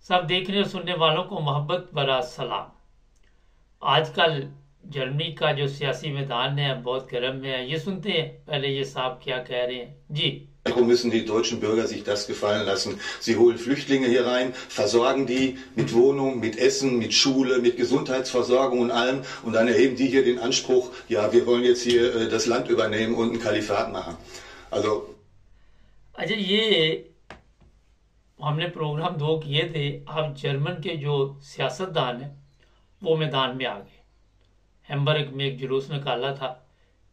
सब देखने और सुनने वालों को मोहब्बत भरा सलाम। आजकल जर्मनी का जो सियासी मैदान है बहुत गर्म है। ये सुनते हैं पहले ये साहब क्या कह रहे हैं जी। Warum müssen die deutschen Bürger sich das gefallen lassen? Sie holen Flüchtlinge hier rein, versorgen die mit Wohnung, mit Essen, mit Schule, mit Gesundheitsversorgung und allem. Und dann erheben die hier den Anspruch, ja, wir wollen jetzt hier das Land übernehmen und ein Kalifat machen. Also अच्छा, ये हमने programme दो किए थे। अब German के जो सियासतदान हैं वो मैदान में आ गए। हैम्बर्ग में एक जुलूस निकाला था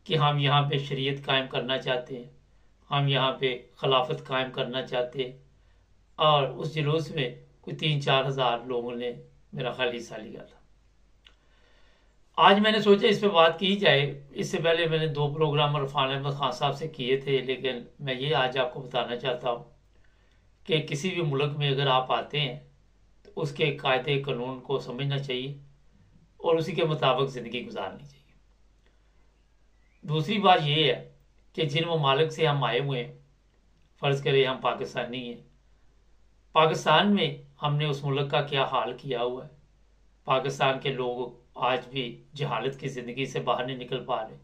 कि हम यहाँ पे शरीयत कायम करना चाहते हैं, हम यहाँ पे खिलाफत कायम करना चाहते हैं। और उस जुलूस में कोई 3-4 हज़ार लोगों ने मेरा ख्याल हिस्सा लिया था। आज मैंने सोचा इस पे बात की जाए। इससे पहले मैंने 2 प्रोग्राम इरफान अहमद खान साहब से किए थे, लेकिन मैं ये आज आपको बताना चाहता हूँ कि किसी भी मुल्क में अगर आप आते हैं तो उसके कायदे कानून को समझना चाहिए और उसी के मुताबिक ज़िंदगी गुजारनी चाहिए। दूसरी बात ये है कि जिन ममालिक से हम आए हुए हैं, फ़र्ज़ करें हम पाकिस्तानी हैं, पाकिस्तान में हमने उस मुल्क का क्या हाल किया हुआ है। पाकिस्तान के लोग आज भी जहालत की ज़िंदगी से बाहर नहीं निकल पा रहे।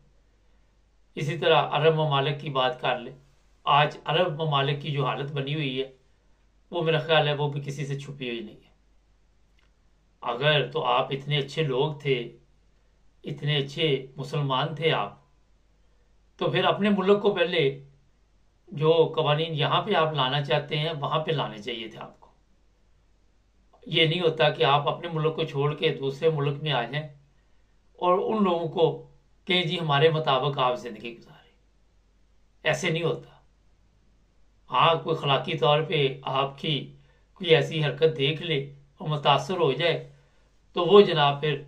इसी तरह अरब ममालिक की बात कर ले। आज अरब ममालिक की जो हालत बनी हुई है वो मेरा ख्याल है वो भी किसी से छुपी हुई नहीं है। अगर तो आप इतने अच्छे लोग थे, इतने अच्छे मुसलमान थे आप, तो फिर अपने मुल्क को पहले जो कवानीन यहाँ पे आप लाना चाहते हैं वहाँ पे लाने चाहिए थे आपको। ये नहीं होता कि आप अपने मुल्क को छोड़ के दूसरे मुल्क में आ जाएं और उन लोगों को कहें जी हमारे मुताबिक आप जिंदगी गुजारें। ऐसे नहीं होता। हाँ, कोई अखलाकी तौर पे आपकी कोई ऐसी हरकत देख ले और मुतासर हो जाए तो वो जनाब फिर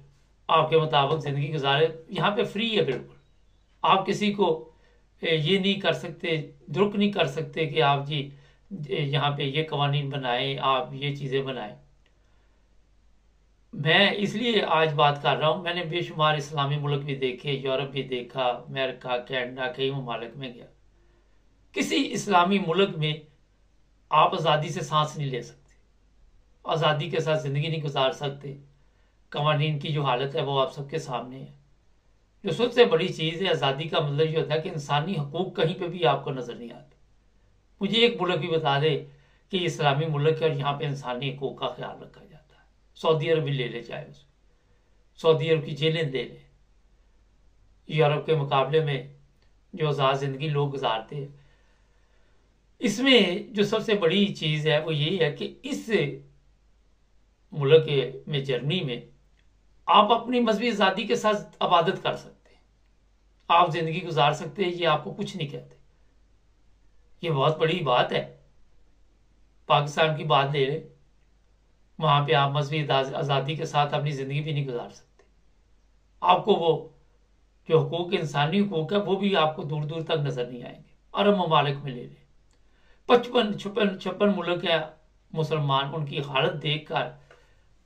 आपके मुताबिक ज़िंदगी गुजारे। यहाँ पे फ्री है बिल्कुल। आप किसी को ये नहीं कर सकते, दुरुक नहीं कर सकते कि आप जी यहाँ पे ये कवानीन बनाएं, आप ये चीज़ें बनाएं। मैं इसलिए आज बात कर रहा हूँ। मैंने बेशुमार इस्लामी मुल्क भी देखे, यूरोप भी देखा, अमेरिका, कनाडा, कई ममालिक में गया। किसी इस्लामी मुल्क में आप आज़ादी से सांस नहीं ले सकते, आज़ादी के साथ ज़िंदगी नहीं गुजार सकते। कवानीन की जो हालत है वो आप सबके सामने है। जो सबसे बड़ी चीज़ है, आज़ादी का मतलब ये होता है कि इंसानी हकूक कहीं पे भी आपको नज़र नहीं आते। मुझे एक मुल्क भी बता दे कि इस्लामी मुल्क है और यहाँ पे इंसानी हकूक का ख्याल रखा जाता है। सऊदी अरब भी ले ले, चाहे उसमें सऊदी अरब की जेलें ले ले। यूरोप के मुकाबले में जो आज़ाद ज़िंदगी लोग गुजारते हैं, इसमें जो सबसे बड़ी चीज़ है वो ये है कि इस मुल्क में, जर्मनी में, आप अपनी मजहबी आज़ादी के साथ इबादत कर सकते हैं, आप ज़िंदगी गुजार सकते हैं। ये आपको कुछ नहीं कहते। ये बहुत बड़ी बात है। पाकिस्तान की बात ले ले, वहाँ पे आप मजहबी आज़ादी के साथ अपनी ज़िंदगी भी नहीं गुजार सकते। आपको वो जो हकूक, इंसानी हकूक है, वो भी आपको दूर दूर तक नज़र नहीं आएंगे। अरब ममालिक में ले लें, 55-56 मुल्क है मुसलमान, उनकी हालत देख कर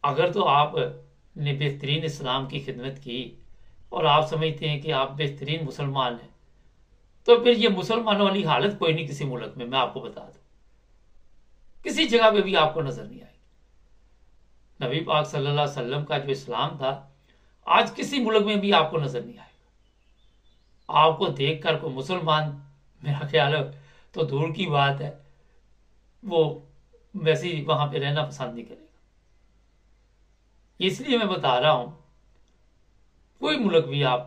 अगर तो आपने बेहतरीन इस्लाम की खिदमत की और आप समझते हैं कि आप बेहतरीन मुसलमान हैं, तो फिर ये मुसलमानों वाली हालत कोई नहीं किसी मुल्क में। मैं आपको बता दूं, किसी जगह पे भी आपको नजर नहीं आएगी। नबी पाक सल्लल्लाहु अलैहि वसल्लम का जो इस्लाम था आज किसी मुल्क में भी आपको नजर नहीं आएगा। आपको देख कर कोई मुसलमान, मेरा ख्याल है तो दूर की बात है, वो वैसे ही वहां पे रहना पसंद नहीं करेगा। इसलिए मैं बता रहा हूं, कोई मुल्क भी आप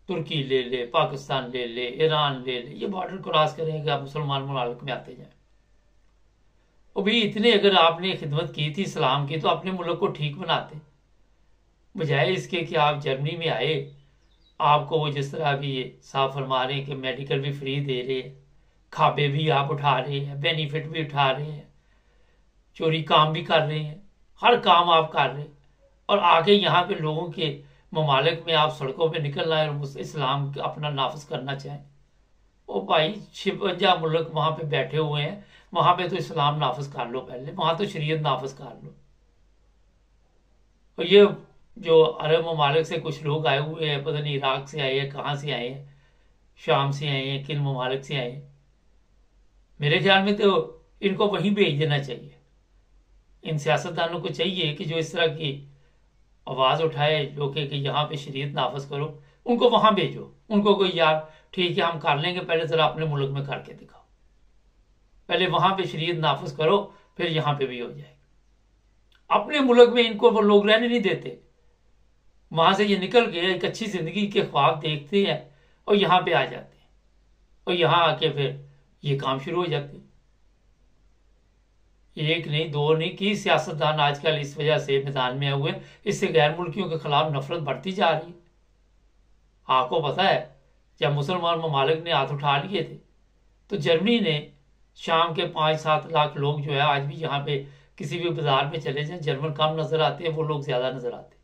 तुर्की ले ले, पाकिस्तान ले ले, ईरान ले ले, ये बॉर्डर क्रॉस करेंगे आप मुसलमान मुल्क में आते जाए। और भाई इतने अगर आपने खिदमत की थी इस्लाम की तो अपने मुल्क को ठीक बनाते, बजाय इसके कि आप जर्मनी में आए, आपको वो जिस तरह भी ये साफ फरमा रहे हैं कि मेडिकल भी फ्री दे रहे हैं, खाबे भी आप उठा रहे हैं, बेनिफिट भी उठा रहे हैं, चोरी काम भी कर रहे हैं, हर काम आप कर रहे हैं, और आगे यहाँ पे लोगों के ममालिक में आप सड़कों पे निकल रहे हैं और इस्लाम अपना नाफिज करना चाहें। ओ भाई, 56 मुल्क वहाँ पे बैठे हुए हैं, वहाँ पे तो इस्लाम नाफिज कर लो पहले, वहाँ तो शरीयत नाफिज कर लो। और ये जो अरब ममालिक से कुछ लोग आए हुए हैं, पता नहीं इराक से आए हैं, कहाँ से आए हैं, शाम से आए हैं, किन ममालिक से आए हैं, मेरे ख्याल में तो इनको वहीं भेज देना चाहिए। इन सियासतदानों को चाहिए कि जो इस तरह की आवाज़ उठाए जो कि यहाँ पे शरीयत नाफज करो, उनको वहाँ भेजो। उनको कोई यार ठीक है हम कर लेंगे, पहले ज़रा अपने मुल्क में करके दिखाओ, पहले वहाँ पे शरीयत नाफज करो, फिर यहाँ पे भी हो जाएगी। अपने मुल्क में इनको वो लोग रहने नहीं देते। वहां से ये निकल के एक अच्छी जिंदगी के ख्वाब देखते हैं और यहाँ पे आ जाते हैं, और यहाँ आके फिर ये काम शुरू हो जाते हैं। एक नहीं दो नहीं की सियासतदान आजकल इस वजह से मैदान में आए हुए, इससे गैर मुल्कियों के खिलाफ नफरत बढ़ती जा रही है। आपको पता है जब मुसलमान ममालिक ने हाथ उठा लिए थे तो जर्मनी ने शाम के 5-7 लाख लोग जो है आज भी यहाँ पे किसी भी बाजार में चले जाए, जर्मन कम नजर आते हैं, वो लोग ज्यादा नजर आते हैं।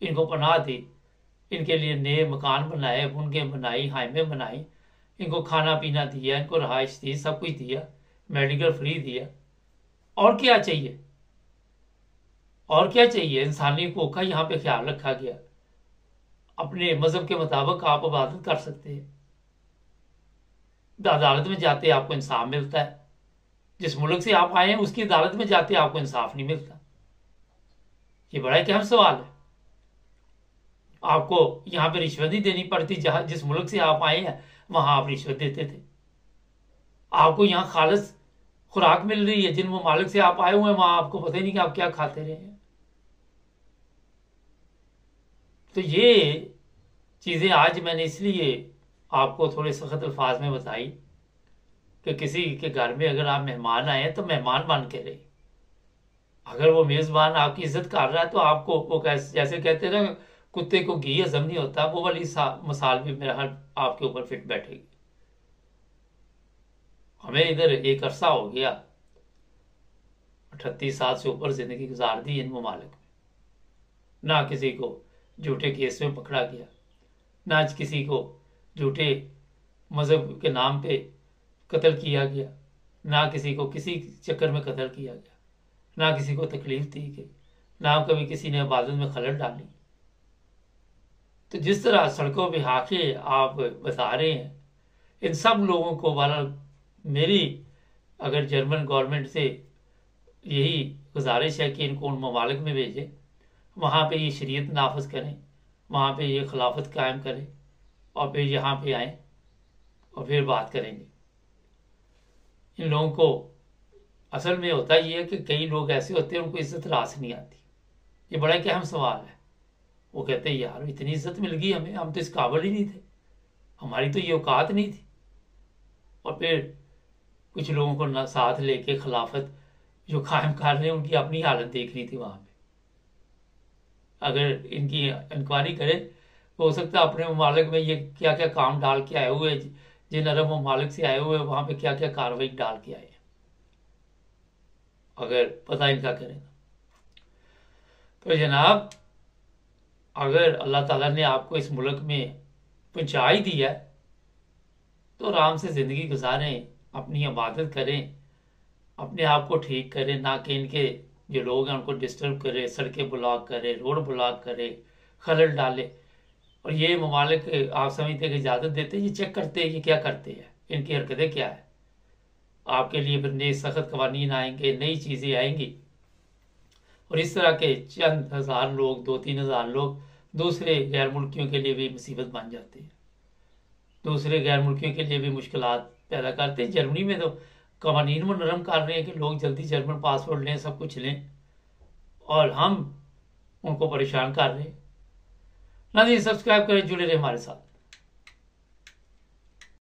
इनको पनाह दी, इनके लिए नए मकान बनाए, बुनगें बनाई, हाइमें बनाई, इनको खाना पीना दिया, इनको रहाइश दी, सब कुछ दिया, मेडिकल फ्री दिया। और क्या चाहिए, और क्या चाहिए? इंसानी हकूक का यहाँ पे ख्याल रखा गया। अपने मजहब के मुताबिक आप इबादत कर सकते हैं, अदालत में जाते आपको इंसाफ मिलता है। जिस मुल्क से आप आए हैं उसकी अदालत में जाते आपको इंसाफ नहीं मिलता। ये बड़ा एक अहम सवाल है। आपको यहां पे रिश्वत नहीं देनी पड़ती, जहां जिस मुल्क से आप आए हैं वहां आप रिश्वत देते थे। आपको यहां खालिस खुराक मिल रही है, जिन ममालिक से आप आए हुए हैं वहां आपको पता ही नहीं कि आप क्या खाते रहे हैं। तो ये चीजें आज मैंने इसलिए आपको थोड़े सख्त अल्फाज में बताई कि किसी के घर में अगर आप मेहमान आए तो मेहमान मान के रहे। अगर वो मेजबान आपकी इज्जत कर रहा है तो आपको वो जैसे कहते ना कुत्ते को घी हजम नहीं होता, वो वाली मिसाल भी मेरा हर आपके ऊपर फिट बैठेगी। हमें इधर एक अरसा हो गया, 38 साल से ऊपर जिंदगी गुजार दी इन ममालिक में। ना किसी को झूठे केस में पकड़ा गया, ना किसी को झूठे मजहब के नाम पे कत्ल किया गया, ना किसी को किसी चक्कर में कत्ल किया गया, ना किसी को तकलीफ दी गई, ना कभी किसी ने इबादत में खलल डाली। तो जिस तरह सड़कों पे हाके आप बता रहे हैं, इन सब लोगों को वाला मेरी अगर जर्मन गवर्नमेंट से यही गुजारिश है कि इनको उन ममालिक में भेजें, वहाँ पे ये शरीयत नाफज करें, वहाँ पे ये खिलाफत कायम करें, और फिर यहाँ पे आए और फिर बात करेंगे। इन लोगों को असल में होता ये है कि कई लोग ऐसे होते हैं उनको इज्जत रास नहीं आती। ये बड़ा एक अहम सवाल है। वो कहते हैं यार इतनी इज्जत मिल गई हमें, हम तो इस काबिल ही नहीं थे, हमारी तो ये औकात नहीं थी। और फिर कुछ लोगों को ना साथ लेके खिलाफत जो कायम कर रहे हैं उनकी अपनी हालत देख रही थी वहां पे। अगर इनकी इंक्वायरी करें तो हो सकता है अपने ममालिक में ये क्या क्या काम डाल के आए हुए, जिन अरब ममालिक से आए हुए वहां पे क्या क्या कार्रवाई डाल के आए हैं, अगर पता इनका करें तो जनाब अगर अल्लाह ताला ने आपको इस मुल्क में पहुंचा ही दिया है तो आराम से जिंदगी गुजारें, अपनी इबादत करें, अपने आप को ठीक करें, ना कि इनके जो लोग हैं उनको डिस्टर्ब करे, सड़कें ब्लॉक करे, रोड ब्लॉक करे, खलल डाले। और ये ममालिक आप समझते हैं कि इजाज़त देते हैं, ये चेक करते हैं ये क्या करते हैं, इनकी हरकतें क्या है। आपके लिए फिर नए सख्त कवानीन आएंगे, नई चीज़ें आएंगी, और इस तरह के चंद हज़ार लोग, 2-3 हज़ार लोग दूसरे गैर मुल्कियों के लिए भी मुसीबत बन जाते हैं, दूसरे गैर मुल्कियों के लिए भी मुश्किलात पैदा करते हैं। जर्मनी में तो कवानीन में नरम कर रहे हैं कि लोग जल्दी जर्मन पासपोर्ट लें, सब कुछ लें, और हम उनको परेशान कर रहे हैं। ना जी सब्सक्राइब करें, जुड़े रहे हमारे साथ।